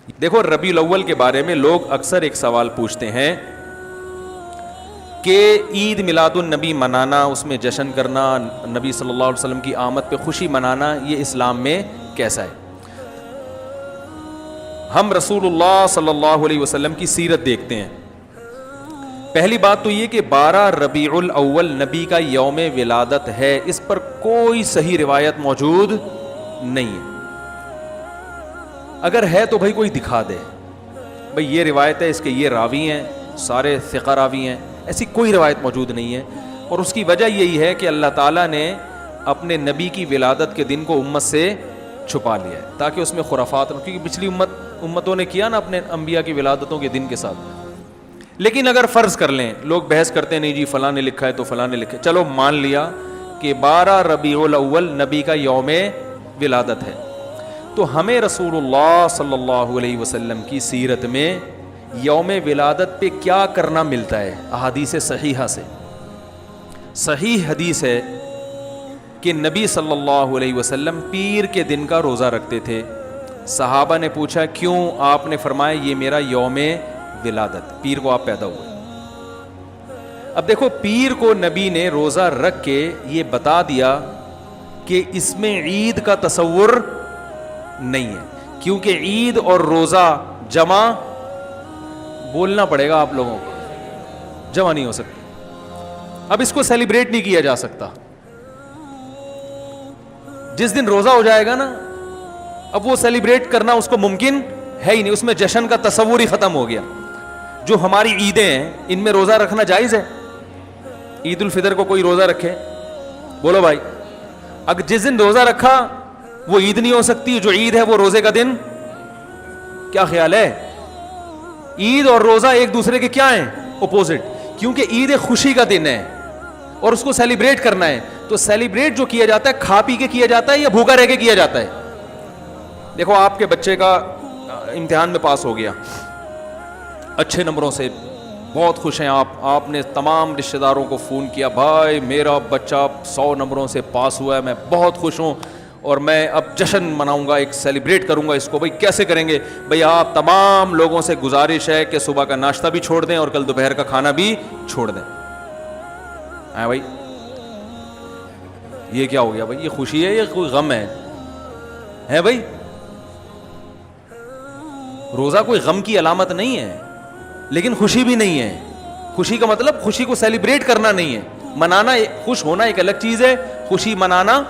دیکھو ربیع الاول کے بارے میں لوگ اکثر ایک سوال پوچھتے ہیں کہ عید میلاد النبی منانا، اس میں جشن کرنا، نبی صلی اللہ علیہ وسلم کی آمد پہ خوشی منانا، یہ اسلام میں کیسا ہے؟ ہم رسول اللہ صلی اللہ علیہ وسلم کی سیرت دیکھتے ہیں. پہلی بات تو یہ کہ 12 ربیع الاول نبی کا یوم ولادت ہے، اس پر کوئی صحیح روایت موجود نہیں ہے. اگر ہے تو بھائی کوئی دکھا دے، بھائی یہ روایت ہے، اس کے یہ راوی ہیں، سارے ثقہ راوی ہیں. ایسی کوئی روایت موجود نہیں ہے، اور اس کی وجہ یہی ہے کہ اللہ تعالیٰ نے اپنے نبی کی ولادت کے دن کو امت سے چھپا لیا ہے تاکہ اس میں خرافات نہ، کیونکہ پچھلی امتوں نے کیا نا اپنے انبیاء کی ولادتوں کے دن کے ساتھ. لیکن اگر فرض کر لیں، لوگ بحث کرتے ہیں نہیں جی فلاں نے لکھا ہے تو فلاں نے لکھا ہے، چلو مان لیا کہ 12 ربیع الاول نبی کا یوم ولادت ہے، تو ہمیں رسول اللہ صلی اللہ علیہ وسلم کی سیرت میں یوم ولادت پہ کیا کرنا ملتا ہے؟ احادیث صحیحہ سے صحیح حدیث ہے کہ نبی صلی اللہ علیہ وسلم پیر کے دن کا روزہ رکھتے تھے. صحابہ نے پوچھا کیوں؟ آپ نے فرمایا یہ میرا یوم ولادت، پیر کو آپ پیدا ہوئے. اب دیکھو پیر کو نبی نے روزہ رکھ کے یہ بتا دیا کہ اس میں عید کا تصور نہیں ہے، کیونکہ عید اور روزہ جمع بولنا پڑے گا آپ لوگوں کو، جمع نہیں ہو سکتی. اب اس کو سیلیبریٹ نہیں کیا جا سکتا. جس دن روزہ ہو جائے گا نا، اب وہ سیلیبریٹ کرنا اس کو ممکن ہے ہی نہیں، اس میں جشن کا تصور ہی ختم ہو گیا. جو ہماری عیدیں ہیں ان میں روزہ رکھنا جائز ہے؟ عید الفطر کو کوئی روزہ رکھے؟ بولو بھائی. اگر جس دن روزہ رکھا وہ عید نہیں ہو سکتی، جو عید ہے وہ روزے کا دن. کیا خیال ہے؟ عید اور روزہ ایک دوسرے کے کیا ہیں؟ اپوزٹ. کیونکہ عید ایک خوشی کا دن ہے اور اس کو سیلیبریٹ کرنا ہے، تو سیلیبریٹ جو کیا جاتا ہے کھا پی کے کیا جاتا ہے یا بھوکا رہ کے کیا جاتا ہے؟ دیکھو آپ کے بچے کا امتحان میں پاس ہو گیا اچھے نمبروں سے، بہت خوش ہیں آپ نے تمام رشتہ داروں کو فون کیا، بھائی میرا بچہ 100 نمبروں سے پاس ہوا ہے، میں بہت خوش ہوں اور میں اب جشن مناؤں گا، ایک سیلیبریٹ کروں گا اس کو. بھائی کیسے کریں گے؟ بھائی آپ تمام لوگوں سے گزارش ہے کہ صبح کا ناشتہ بھی چھوڑ دیں اور کل دوپہر کا کھانا بھی چھوڑ دیں. ہاں بھائی یہ کیا ہو گیا بھائی؟ یہ خوشی ہے یا کوئی غم ہے بھائی؟ روزہ کوئی غم کی علامت نہیں ہے لیکن خوشی بھی نہیں ہے. خوشی کا مطلب خوشی کو سیلیبریٹ کرنا نہیں ہے، منانا. خوش ہونا ایک الگ چیز ہے، خوشی منانا.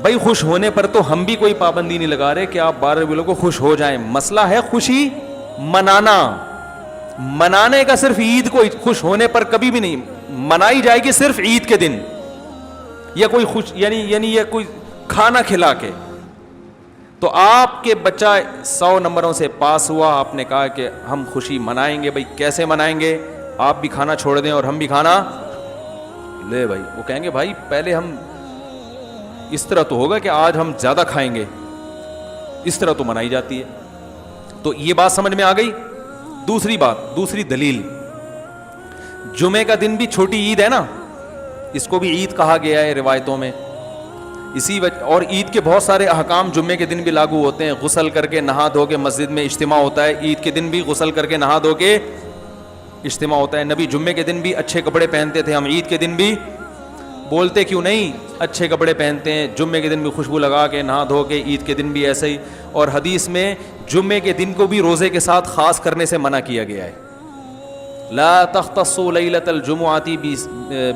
بھائی خوش ہونے پر تو ہم بھی کوئی پابندی نہیں لگا رہے کہ آپ 12 ربیع کو خوش ہو جائیں. مسئلہ ہے خوشی منانا. منانے کا صرف عید کو خوش ہونے پر کبھی بھی نہیں منائی جائے گی، صرف عید کے دن یا کوئی خوش یعنی یہ کوئی کھانا کھلا کے. تو آپ کے بچہ 100 نمبروں سے پاس ہوا، آپ نے کہا کہ ہم خوشی منائیں گے. بھائی کیسے منائیں گے؟ آپ بھی کھانا چھوڑ دیں اور ہم بھی کھانا لے. بھائی وہ کہیں گے بھائی پہلے ہم اس طرح تو ہوگا کہ آج ہم زیادہ کھائیں گے، اس طرح تو منائی جاتی ہے. تو یہ بات سمجھ میں آ گئی. دوسری بات، دوسری دلیل، جمعے کا دن بھی چھوٹی عید ہے نا، اس کو بھی عید کہا گیا ہے روایتوں میں. اسی وجہ اور عید کے بہت سارے احکام جمعے کے دن بھی لاگو ہوتے ہیں. غسل کر کے نہا دھو کے مسجد میں اجتماع ہوتا ہے، عید کے دن بھی غسل کر کے نہا دھو کے اجتماع ہوتا ہے. نبی جمعے کے دن بھی اچھے کپڑے پہنتے تھے، ہم عید کے دن بھی بولتے کیوں نہیں اچھے کپڑے پہنتے ہیں. جمعے کے دن بھی خوشبو لگا کے نہا دھو کے، عید کے دن بھی ایسے ہی. اور حدیث میں جمعے کے دن کو بھی روزے کے ساتھ خاص کرنے سے منع کیا گیا ہے. لا تختصوا لیلۃ الجمعۃ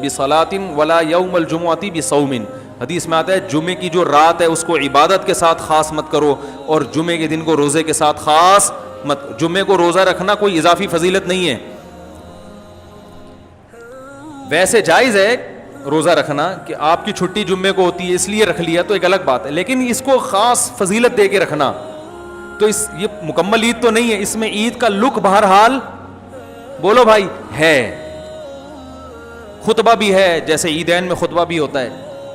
بصلاۃ ولا یوم الجمعۃ بصوم. حدیث میں آتا ہے جمعے کی جو رات ہے اس کو عبادت کے ساتھ خاص مت کرو اور جمعے کے دن کو روزے کے ساتھ خاص مت. جمعے کو روزہ رکھنا کوئی اضافی فضیلت نہیں ہے. ویسے جائز ہے روزہ رکھنا کہ آپ کی چھٹی جمعے کو ہوتی ہے اس لیے رکھ لیا تو ایک الگ بات ہے، لیکن اس کو خاص فضیلت دے کے رکھنا تو یہ مکمل عید تو نہیں ہے. اس میں عید کا لک بہرحال بولو بھائی ہے، خطبہ بھی ہے، جیسے عیدین میں خطبہ بھی ہوتا ہے،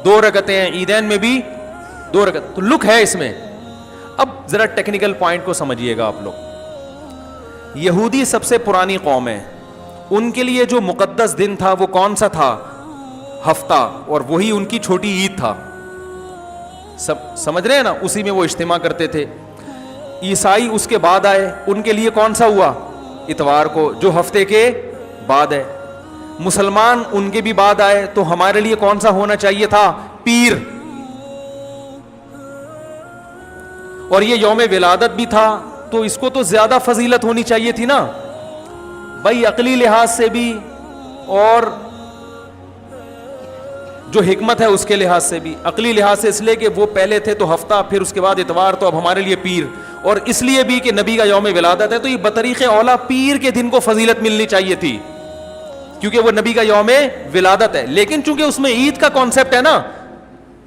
2 رکعتیں ہیں عیدین میں بھی 2 رکعت، تو لک ہے اس میں. اب ذرا ٹیکنیکل پوائنٹ کو سمجھیے گا آپ لوگ. یہودی سب سے پرانی قوم ہے، ان کے لیے جو مقدس دن تھا وہ کون سا تھا؟ ہفتہ، اور وہی ان کی چھوٹی عید تھا. سمجھ رہے ہیں نا, اسی میں وہ اجتماع کرتے تھے. عیسائی اس کے بعد آئے, ان کے لیے کون سا ہوا؟ اتوار کو, جو ہفتے کے بعد ہے. مسلمان ان کے بھی بعد آئے, تو ہمارے لیے کون سا ہونا چاہیے تھا؟ پیر. اور یہ یوم ولادت بھی تھا, تو اس کو تو زیادہ فضیلت ہونی چاہیے تھی نا بھائی, عقلی لحاظ سے بھی اور جو حکمت ہے اس کے لحاظ سے بھی. عقلی لحاظ سے اس لیے کہ وہ پہلے تھے تو ہفتہ, پھر اس کے بعد اتوار, تو اب ہمارے لیے پیر. اور اس لیے بھی کہ نبی کا یوم ولادت ہے, تو یہ بطریق اولا پیر کے دن کو فضیلت ملنی چاہیے تھی, کیونکہ وہ نبی کا یوم ولادت ہے. لیکن چونکہ اس میں عید کا کانسیپٹ ہے نا,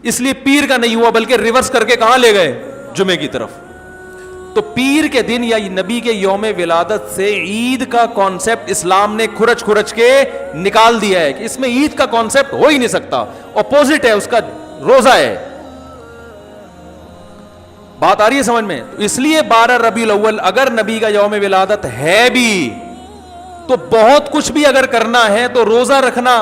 اس لیے پیر کا نہیں ہوا, بلکہ ریورس کر کے کہاں لے گئے؟ جمعے کی طرف. تو پیر کے دن یا نبی کے یوم ولادت سے عید کا کانسیپٹ اسلام نے کھرچ کھرچ کے نکال دیا ہے کہ اس میں عید کا کانسیپٹ ہو ہی نہیں سکتا, اپوزٹ ہے اس کا, روزہ ہے. بات آ رہی ہے سمجھ میں؟ اس لیے 12 ربیع الاول اگر نبی کا یوم ولادت ہے بھی, تو بہت کچھ بھی اگر کرنا ہے تو روزہ رکھنا,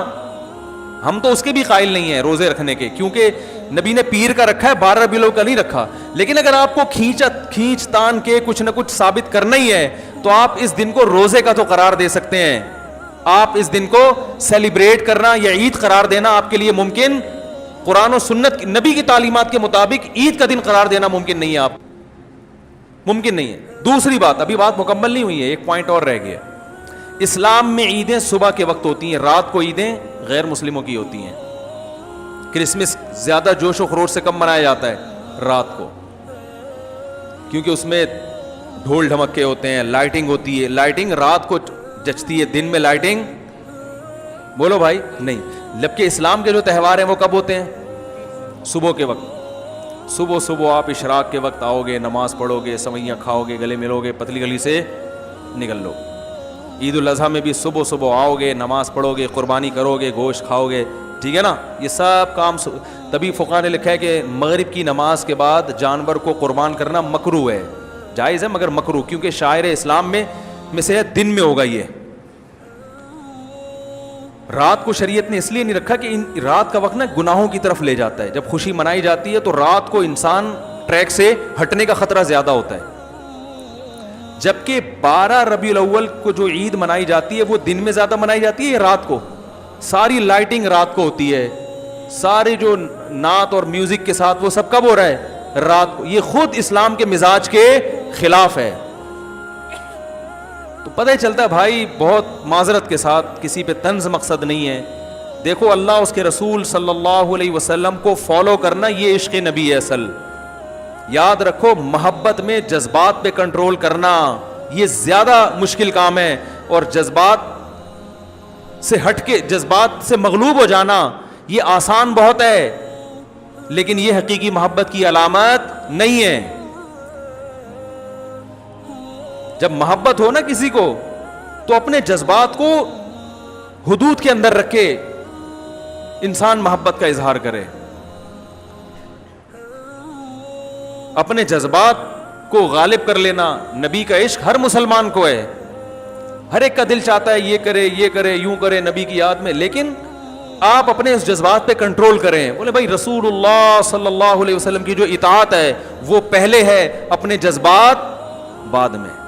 ہم تو اس کے بھی قائل نہیں ہیں روزے رکھنے کے, کیونکہ نبی نے پیر کا رکھا ہے, 12 ربیع الاول کا نہیں رکھا. لیکن اگر آپ کو کھینچ تان کے کچھ نہ کچھ ثابت کرنا ہی ہے, تو آپ اس دن کو روزے کا تو قرار دے سکتے ہیں. آپ اس دن کو سیلیبریٹ کرنا یا عید قرار دینا آپ کے لیے ممکن, قرآن و سنت نبی کی تعلیمات کے مطابق عید کا دن قرار دینا ممکن نہیں ہے, آپ ممکن نہیں ہے. دوسری بات, ابھی بات مکمل نہیں ہوئی ہے, ایک پوائنٹ اور رہ گیا. اسلام میں عیدیں صبح کے وقت ہوتی ہیں, رات کو عیدیں غیر مسلموں کی ہوتی ہیں. کرسمس زیادہ جوش و خروش سے کم منایا جاتا ہے رات کو, کیونکہ اس میں ڈھول ڈھمکے ہوتے ہیں, لائٹنگ ہوتی ہے. لائٹنگ رات کو جچتی ہے, دن میں لائٹنگ بولو بھائی نہیں. جبکہ اسلام کے جو تہوار ہیں وہ کب ہوتے ہیں؟ صبح کے وقت. صبح آپ اشراق کے وقت آؤ گے, نماز پڑھو گے, سوئیاں کھاؤ گے, گلے ملو گے, پتلی گلی سے نکل لو. عید الاضحیٰ میں بھی صبح آؤ گے, نماز پڑھو گے, قربانی کرو گے, گوشت کھاؤ گے, ٹھیک ہے نا. یہ سب کام تبھی فقہا نے لکھا ہے کہ مغرب کی نماز کے بعد جانور کو قربان کرنا مکروہ ہے, جائز ہے مگر مکروہ, کیونکہ شاعر اسلام میں سے دن میں ہوگا. یہ رات کو شریعت نے اس لیے نہیں رکھا کہ رات کا وقت نا گناہوں کی طرف لے جاتا ہے. جب خوشی منائی جاتی ہے تو رات کو انسان ٹریک سے ہٹنے کا خطرہ زیادہ ہوتا ہے. جبکہ 12 ربیع الاول کو جو عید منائی جاتی ہے وہ دن میں زیادہ منائی جاتی ہے رات کو. ساری لائٹنگ رات کو ہوتی ہے, سارے جو نعت اور میوزک کے ساتھ وہ سب کب ہو رہا ہے؟ رات کو. یہ خود اسلام کے مزاج کے خلاف ہے. تو پتہ ہی چلتا ہے بھائی, بہت معذرت کے ساتھ, کسی پہ طنز مقصد نہیں ہے. دیکھو اللہ اس کے رسول صلی اللہ علیہ وسلم کو فالو کرنا یہ عشق نبی ہے اصل. یاد رکھو, محبت میں جذبات پہ کنٹرول کرنا یہ زیادہ مشکل کام ہے, اور جذبات سے ہٹ کے, جذبات سے مغلوب ہو جانا یہ آسان بہت ہے, لیکن یہ حقیقی محبت کی علامت نہیں ہے. جب محبت ہو نا کسی کو, تو اپنے جذبات کو حدود کے اندر رکھ کے انسان محبت کا اظہار کرے. اپنے جذبات کو غالب کر لینا, نبی کا عشق ہر مسلمان کو ہے, ہر ایک کا دل چاہتا ہے یہ کرے یوں کرے نبی کی یاد میں, لیکن آپ اپنے اس جذبات پہ کنٹرول کریں. بولے بھائی رسول اللہ صلی اللہ علیہ وسلم کی جو اطاعت ہے وہ پہلے ہے, اپنے جذبات بعد میں.